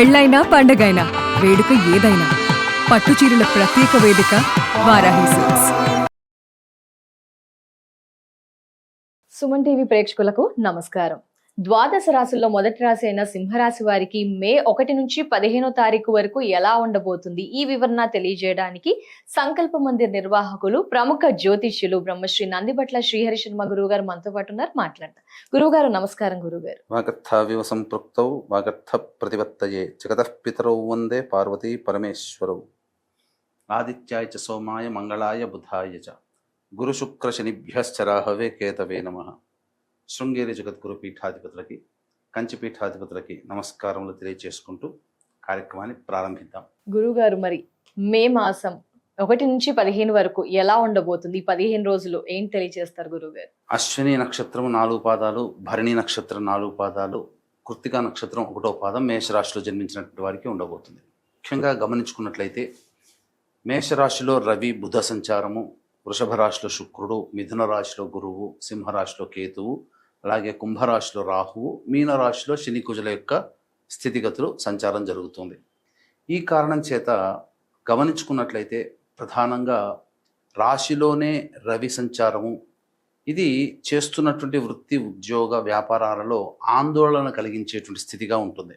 పెళ్ళైనా పండగైనా వేడుక ఏదైనా పట్టు చీరల ప్రత్యేక వేదిక వారాహి సిల్క్స్. సుమన్ టీవీ ప్రేక్షకులకు నమస్కారం. ద్వాదశ రాశుల్లో మొదటి రాశి అయిన సింహరాశి వారికి మే 1 నుంచి 15వ తారీఖు వరకు ఎలా ఉండబోతుంది, ఈ వివరణ తెలియజేయడానికి సంకల్ప మందిర్ నిర్వాహకులు ప్రముఖ జ్యోతిష్యులు బ్రహ్మశ్రీ నందిబట్ల శ్రీహరి శర్మ గురువు గారు మనతో పాటు ఉన్నారు. మాట్లాడతారు. గురువు గారు నమస్కారం. గురువు గారు, వాగర్థావివ సంపృక్తౌ వాగర్థ ప్రతిపత్తయే జగతః పితరౌ వందే పార్వతీ పరమేశ్వరౌ. ఆదిత్యాయ చ సోమాయ మంగళాయ బుధాయ చ గురు శుక్ర శనిభ్యశ్చ రాహవే కేతవే నమః. శృంగేరి జగద్గురు పీఠాధిపతులకి, కంచి పీఠాధిపతులకి నమస్కారములు తెలియజేసుకుంటూ కార్యక్రమాన్ని ప్రారంభిద్దాం. గురువు గారు, మరి మే మాసం 1 నుంచి 15 వరకు ఎలా ఉండబోతుంది? 15 రోజులు ఏం తెలియజేస్తారు గురువు గారు? అశ్విని నక్షత్రం 4 పాదాలు, భరణి నక్షత్రం 4 పాదాలు, కృత్తికా నక్షత్రం 1వ పాదం మేషరాశిలో జన్మించినటువంటి వారికి ఉండబోతుంది. ముఖ్యంగా గమనించుకున్నట్లయితే మేషరాశిలో రవి బుధ సంచారము, వృషభ రాశిలో శుక్రుడు, మిథున రాశిలో గురువు, సింహరాశిలో కేతువు, అలాగే కుంభరాశిలో రాహువు, మీనరాశిలో శని కుజుల యొక్క స్థితిగతులు సంచారం జరుగుతుంది. ఈ కారణం చేత గమనించుకున్నట్లయితే ప్రధానంగా రాశిలోనే రవి సంచారము ఇది చేస్తున్నటువంటి వృత్తి ఉద్యోగ వ్యాపారాలలో ఆందోళన కలిగించేటువంటి స్థితిగా ఉంటుంది.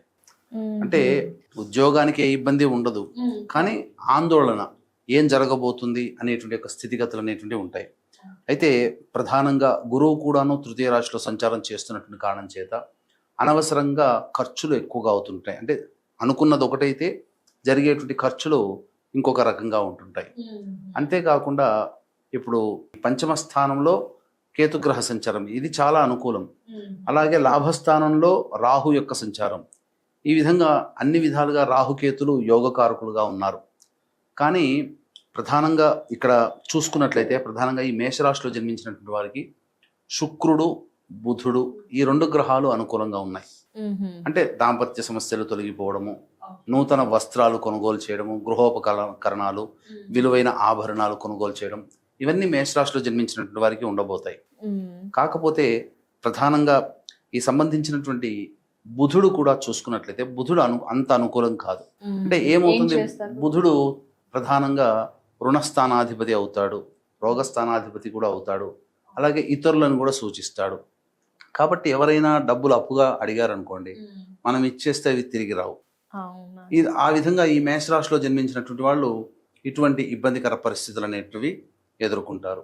అంటే ఉద్యోగానికి ఏ ఇబ్బంది ఉండదు, కానీ ఆందోళన ఏం జరగబోతుంది అనేటువంటి యొక్క స్థితిగతులు అనేటువంటి ఉంటాయి. అయితే ప్రధానంగా గురువు కూడాను తృతీయ రాశిలో సంచారం చేస్తున్నటువంటి కారణం చేత అనవసరంగా ఖర్చులు ఎక్కువగా అవుతుంటాయి. అంటే అనుకున్నది ఒకటైతే జరిగేటువంటి ఖర్చులు ఇంకొక రకంగా ఉంటుంటాయి. అంతేకాకుండా ఇప్పుడు పంచమ స్థానంలో కేతుగ్రహ సంచారం ఇది చాలా అనుకూలం. అలాగే లాభస్థానంలో రాహు యొక్క సంచారం. ఈ విధంగా అన్ని విధాలుగా రాహుకేతులు యోగకారకులుగా ఉన్నారు. కానీ ప్రధానంగా ఇక్కడ చూసుకున్నట్లయితే ప్రధానంగా ఈ మేషరాశిలో జన్మించినటువంటి వారికి శుక్రుడు బుధుడు ఈ 2 గ్రహాలు అనుకూలంగా ఉన్నాయి. అంటే దాంపత్య సమస్యలు తొలగిపోవడము, నూతన వస్త్రాలు కొనుగోలు చేయడము, గృహోపకరణాలు, విలువైన ఆభరణాలు కొనుగోలు చేయడం, ఇవన్నీ మేషరాశిలో జన్మించినటువంటి వారికి ఉండబోతాయి. కాకపోతే ప్రధానంగా ఈ సంబంధించినటువంటి బుధుడు కూడా చూసుకున్నట్లయితే బుధుడు అంత అనుకూలం కాదు. అంటే ఏమవుతుంది, బుధుడు ప్రధానంగా రుణస్థానాధిపతి అవుతాడు, రోగస్థానాధిపతి కూడా అవుతాడు, అలాగే ఇతరులను కూడా సూచిస్తాడు. కాబట్టి ఎవరైనా డబ్బులు అప్పుగా అడిగారనుకోండి, మనం ఇచ్చేస్తే అవి తిరిగి రావు. ఇది ఆ విధంగా ఈ మేషరాశిలో జన్మించినటువంటి వాళ్ళు ఇటువంటి ఇబ్బందికర పరిస్థితులు అనేటివి ఎదుర్కొంటారు.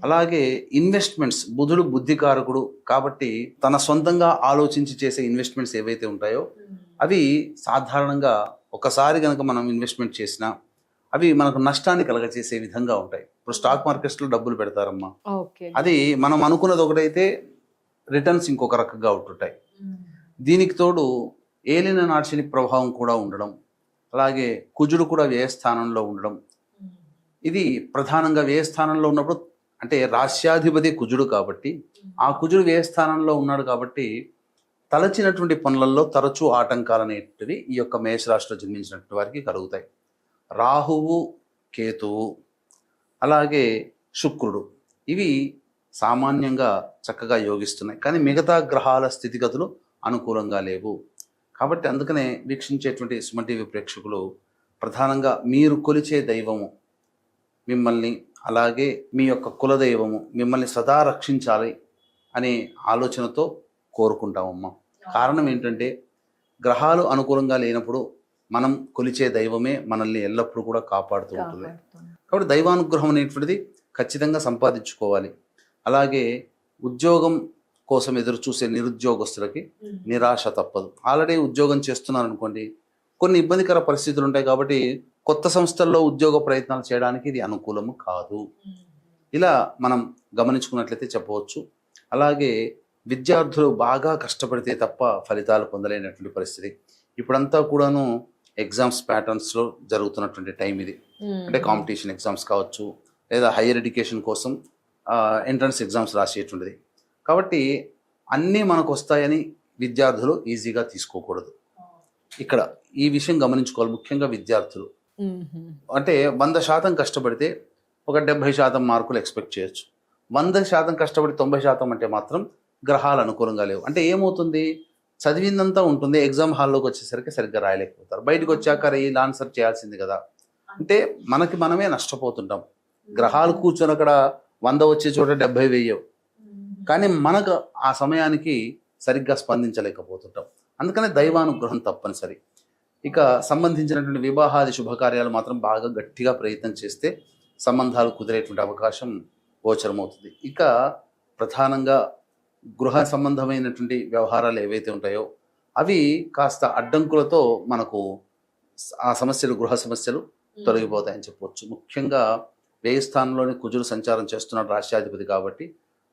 అలాగే ఇన్వెస్ట్మెంట్స్, బుధుడు బుద్ధికారకుడు కాబట్టి తన సొంతంగా ఆలోచించి చేసే ఇన్వెస్ట్మెంట్స్ ఏవైతే ఉంటాయో అవి సాధారణంగా ఒకసారి కనుక మనం ఇన్వెస్ట్మెంట్ చేసినా అవి మనకు నష్టాన్ని కలగచేసే విధంగా ఉంటాయి. ఇప్పుడు స్టాక్ మార్కెట్స్లో డబ్బులు పెడతారమ్మా, అది మనం అనుకున్నది ఒకటైతే రిటర్న్స్ ఇంకొక రకంగా ఉంటుంటాయి. దీనికి తోడు ఏలిన నాశని ప్రభావం కూడా ఉండడం, అలాగే కుజుడు కూడా వ్యయస్థానంలో ఉండడం. ఇది ప్రధానంగా వ్యయస్థానంలో ఉన్నప్పుడు అంటే రాశ్యాధిపతి కుజుడు కాబట్టి ఆ కుజుడు వ్యయస్థానంలో ఉన్నాడు కాబట్టి తలచినటువంటి పనులలో తరచూ ఆటంకాలు అనేటివి ఈ యొక్క మేషరాశిలో జన్మించినటువంటి వారికి కలుగుతాయి. రాహువు కేతువు అలాగే శుక్రుడు ఇవి సామాన్యంగా చక్కగా యోగిస్తున్నాయి, కానీ మిగతా గ్రహాల స్థితిగతులు అనుకూలంగా లేవు. కాబట్టి అందుకనే వీక్షించేటువంటి సుమన్ టీవీ ప్రేక్షకులు ప్రధానంగా మీరు కొలిచే దైవము మిమ్మల్ని, అలాగే మీ యొక్క కులదైవము మిమ్మల్ని సదా రక్షించాలి అనే ఆలోచనతో కోరుకుంటామమ్మా. కారణం ఏంటంటే గ్రహాలు అనుకూలంగా లేనప్పుడు మనం కొలిచే దైవమే మనల్ని ఎల్లప్పుడూ కూడా కాపాడుతూ ఉంటుంది. కాబట్టి దైవానుగ్రహం అనేటువంటిది ఖచ్చితంగా సంపాదించుకోవాలి. అలాగే ఉద్యోగం కోసం ఎదురు చూసే నిరుద్యోగస్తులకి నిరాశ తప్పదు. ఆల్రెడీ ఉద్యోగం చేస్తున్నారనుకోండి, కొన్ని ఇబ్బందికర పరిస్థితులు ఉంటాయి కాబట్టి కొత్త సంస్థల్లో ఉద్యోగ ప్రయత్నాలు చేయడానికి ఇది అనుకూలము కాదు. ఇలా మనం గమనించుకున్నట్లయితే చెప్పవచ్చు. అలాగే విద్యార్థులు బాగా కష్టపడితే తప్ప ఫలితాలు పొందలేనటువంటి పరిస్థితి. ఇప్పుడంతా కూడాను ఎగ్జామ్స్ ప్యాటర్న్స్లో జరుగుతున్నటువంటి టైం ఇది. అంటే కాంపిటీషన్ ఎగ్జామ్స్ కావచ్చు, లేదా హైయర్ ఎడ్యుకేషన్ కోసం ఎంట్రన్స్ ఎగ్జామ్స్ రాసేటువంటిది. కాబట్టి అన్నీ మనకు వస్తాయని విద్యార్థులు ఈజీగా తీసుకోకూడదు. ఇక్కడ ఈ విషయం గమనించుకోవాలి. ముఖ్యంగా విద్యార్థులు అంటే 100% కష్టపడితే ఒక 70% మార్కులు ఎక్స్పెక్ట్ చేయొచ్చు. 100% కష్టపడి 90% అంటే మాత్రం గ్రహాలు అనుకూలంగా లేవు. అంటే ఏమవుతుంది, చదివిందంతా ఉంటుంది, ఎగ్జామ్ హాల్లోకి వచ్చేసరికి సరిగ్గా రాయలేకపోతారు. బయటకు వచ్చాక ఇలా ఆన్సర్ చేయాల్సింది కదా అంటే మనకి మనమే నష్టపోతుంటాం. గ్రహాలు కూర్చొని అక్కడ 100 వచ్చే చోట 70 వేయవు, కానీ మనకు ఆ సమయానికి సరిగ్గా స్పందించలేకపోతుంటాం. అందుకనే దైవానుగ్రహం తప్పనిసరి. ఇక సంబంధించినటువంటి వివాహాది శుభకార్యాలు మాత్రం బాగా గట్టిగా ప్రయత్నం చేస్తే సంబంధాలు కుదిరేటువంటి అవకాశం గోచరమవుతుంది. ఇక ప్రధానంగా గృహ సంబంధమైనటువంటి వ్యవహారాలు ఏవైతే ఉంటాయో అవి కాస్త అడ్డంకులతో మనకు ఆ సమస్యలు, గృహ సమస్యలు తొలగిపోతాయని చెప్పవచ్చు. ముఖ్యంగా వ్యయ స్థానంలోని కుజుడు సంచారం చేస్తున్నాడు, రాష్ట్రాధిపతి కాబట్టి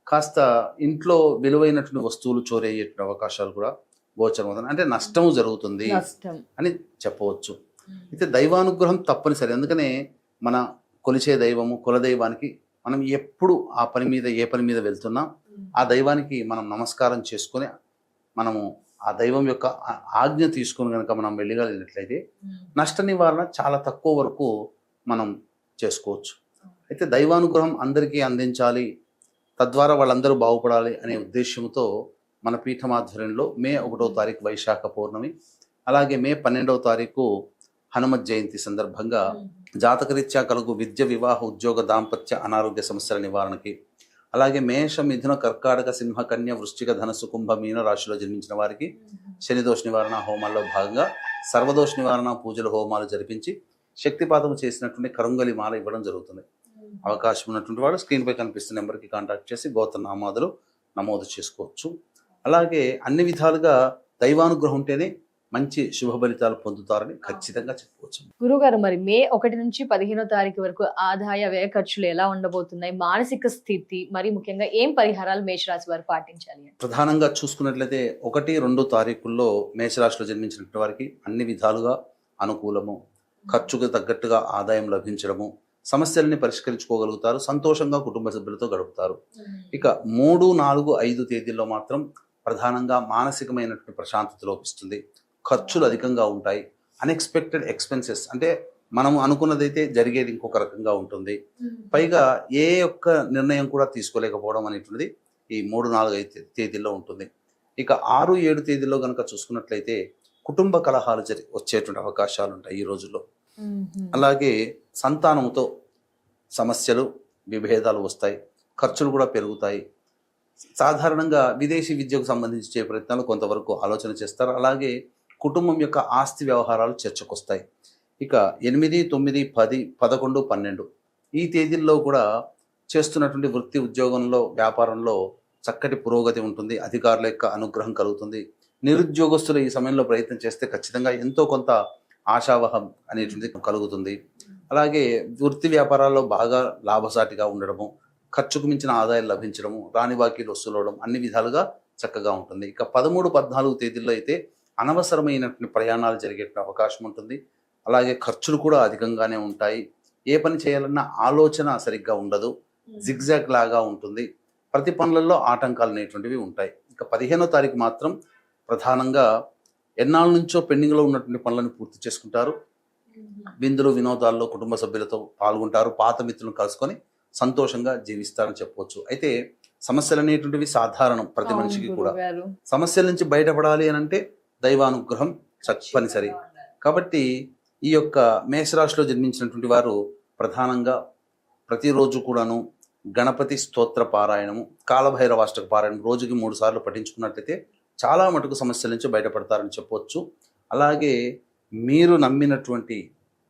కాస్త ఇంట్లో విలువైనటువంటి వస్తువులు చోరీ అయ్యేటువంటి అవకాశాలు కూడా గోచరమవుతుంది. అంటే నష్టము జరుగుతుంది అని చెప్పవచ్చు. అయితే దైవానుగ్రహం తప్పనిసరి. అందుకనే మన కొలిచే దైవము, కులదైవానికి మనం ఎప్పుడు ఆ పని మీద, ఏ పని మీద వెళ్తున్నా ఆ దైవానికి మనం నమస్కారం చేసుకొని మనము ఆ దైవం యొక్క ఆజ్ఞ తీసుకుని కనుక మనం వెళ్ళగలిగినట్లయితే నష్ట నివారణ చాలా తక్కువ వరకు మనం చేసుకోవచ్చు. అయితే దైవానుగ్రహం అందరికీ అందించాలి, తద్వారా వాళ్ళందరూ బాగుపడాలి అనే ఉద్దేశంతో మన పీఠమాధ్వర్యంలో మే 1వ తారీఖు వైశాఖ పౌర్ణమి, అలాగే మే 12వ తారీఖు హనుమత్ జయంతి సందర్భంగా జాతకరీత్యా కలుగు విద్య, వివాహ, ఉద్యోగ, దాంపత్య, అనారోగ్య సమస్యల నివారణకి, అలాగే మేష, మిథున, కర్కాటక, సింహ, కన్య, వృశ్చిక, ధనస్సు, కుంభ, మీన రాశిలో జన్మించిన వారికి శనిదోష నివారణ హోమాల్లో భాగంగా సర్వదోష నివారణ పూజలు, హోమాలు జరిపించి శక్తిపాతం చేసినటువంటి కరుంగలి మాల ఇవ్వడం జరుగుతుంది. అవకాశం ఉన్నటువంటి వాడు స్క్రీన్పై కనిపిస్తున్న నెంబర్కి కాంటాక్ట్ చేసి గోత్రనామాదులు నమోదు చేసుకోవచ్చు. అలాగే అన్ని విధాలుగా దైవానుగ్రహం ఉంటేనే మంచి శుభ ఫలితాలు పొందుతారని ఖచ్చితంగా చెప్పవచ్చు. గురుగారు, మరి మే 1 నుంచి 15వ తారీఖు వరకు ఆదాయ వ్యయ ఖర్చులు ఎలా ఉండబోతున్నాయి? మానసిక స్థితి, మరి ముఖ్యంగా ఏం పరిహారాలు మేషరాశి వారు పాటించాలి? ప్రధానంగా చూసుకున్నట్లయితే 1, 2 తారీఖుల్లో మేషరాశిలో జన్మించినటువంటి వారికి అన్ని విధాలుగా అనుకూలము, ఖర్చుకు తగ్గట్టుగా ఆదాయం లభించడము, సమస్యల్ని పరిష్కరించుకోగలుగుతారు, సంతోషంగా కుటుంబ సభ్యులతో గడుపుతారు. ఇక 3, 4, 5 తేదీల్లో మాత్రం ప్రధానంగా మానసికమైనటువంటి ప్రశాంతత లోపిస్తుంది, ఖర్చులు అధికంగా ఉంటాయి, అన్ఎక్స్పెక్టెడ్ ఎక్స్పెన్సెస్ అంటే మనం అనుకున్నదైతే జరిగేది ఇంకొక రకంగా ఉంటుంది. పైగా ఏ ఒక్క నిర్ణయం కూడా తీసుకోలేకపోవడం అనేటువంటిది ఈ 3, 4, 5 తేదీల్లో ఉంటుంది. ఇక 6, 7 తేదీల్లో కనుక చూసుకున్నట్లయితే కుటుంబ కలహాలు వచ్చేటువంటి అవకాశాలు ఉంటాయి ఈ రోజుల్లో. అలాగే సంతానంతో సమస్యలు, విభేదాలు వస్తాయి, ఖర్చులు కూడా పెరుగుతాయి. సాధారణంగా విదేశీ విద్యకు సంబంధించి చేసే ప్రయత్నాలు కొంతవరకు ఆలోచన చేస్తారు. అలాగే కుటుంబం యొక్క ఆస్తి వ్యవహారాలు చర్చకొస్తాయి. ఇక 8, 9, 10, 11, 12 ఈ తేదీల్లో కూడా చేస్తున్నటువంటి వృత్తి, ఉద్యోగంలో, వ్యాపారంలో చక్కటి పురోగతి ఉంటుంది, అధికారుల యొక్క అనుగ్రహం కలుగుతుంది. నిరుద్యోగస్తులు ఈ సమయంలో ప్రయత్నం చేస్తే ఖచ్చితంగా ఎంతో కొంత ఆశావహం అనేటువంటిది కలుగుతుంది. అలాగే వృత్తి వ్యాపారాల్లో బాగా లాభసాటిగా ఉండడము, ఖర్చుకు మించిన ఆదాయం లభించడము, రాని బాకీలు వసూలవడం అన్ని విధాలుగా చక్కగా ఉంటుంది. ఇక 13, 14 తేదీల్లో అయితే అనవసరమైనటువంటి ప్రయాణాలు జరిగే అవకాశం ఉంటుంది. అలాగే ఖర్చులు కూడా అధికంగానే ఉంటాయి. ఏ పని చేయాలన్నా ఆలోచన సరిగ్గా ఉండదు, జిగ్జాగ్ లాగా ఉంటుంది, ప్రతి పనులలో ఆటంకాలు అనేటువంటివి ఉంటాయి. ఇక 15వ తారీఖు మాత్రం ప్రధానంగా ఎన్నాళ్ళ నుంచో పెండింగ్లో ఉన్నటువంటి పనులను పూర్తి చేసుకుంటారు, విందులు, వినోదాల్లో కుటుంబ సభ్యులతో పాల్గొంటారు, పాత మిత్రులను కలుసుకొని సంతోషంగా జీవిస్తారని చెప్పవచ్చు. అయితే సమస్యలు అనేటువంటివి సాధారణం ప్రతి మనిషికి కూడా. సమస్యల నుంచి బయటపడాలి అని అంటే దైవానుగ్రహం తప్పనిసరి. కాబట్టి ఈ యొక్క మేషరాశిలో జన్మించినటువంటి వారు ప్రధానంగా ప్రతిరోజు కూడాను గణపతి స్తోత్ర పారాయణము, కాలభైరవాష్టక పారాయణం రోజుకి 3 సార్లు పఠించుకున్నట్లయితే చాలా మటుకు సమస్యల నుంచి బయటపడతారని చెప్పవచ్చు. అలాగే మీరు నమ్మినటువంటి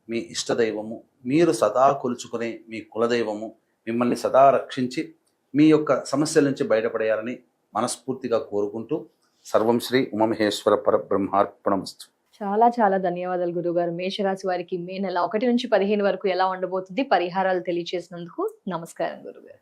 మీ ఇష్టదైవము, మీరు సదా కొలుచుకునే మీ కులదైవము మిమ్మల్ని సదా రక్షించి మీ యొక్క సమస్యల నుంచి బయటపడేయాలని మనస్ఫూర్తిగా కోరుకుంటూ సర్వం శ్రీ ఉమామహేశ్వర పరబ్రహ్మార్పణమస్తు. చాలా చాలా ధన్యవాదాలు గురుగారు. మేషరాశి వారికి మే నెల 1 నుంచి 15 వరకు ఎలా ఉండబోతుంది, పరిహారాలు తెలియజేసినందుకు నమస్కారం గురుగారు.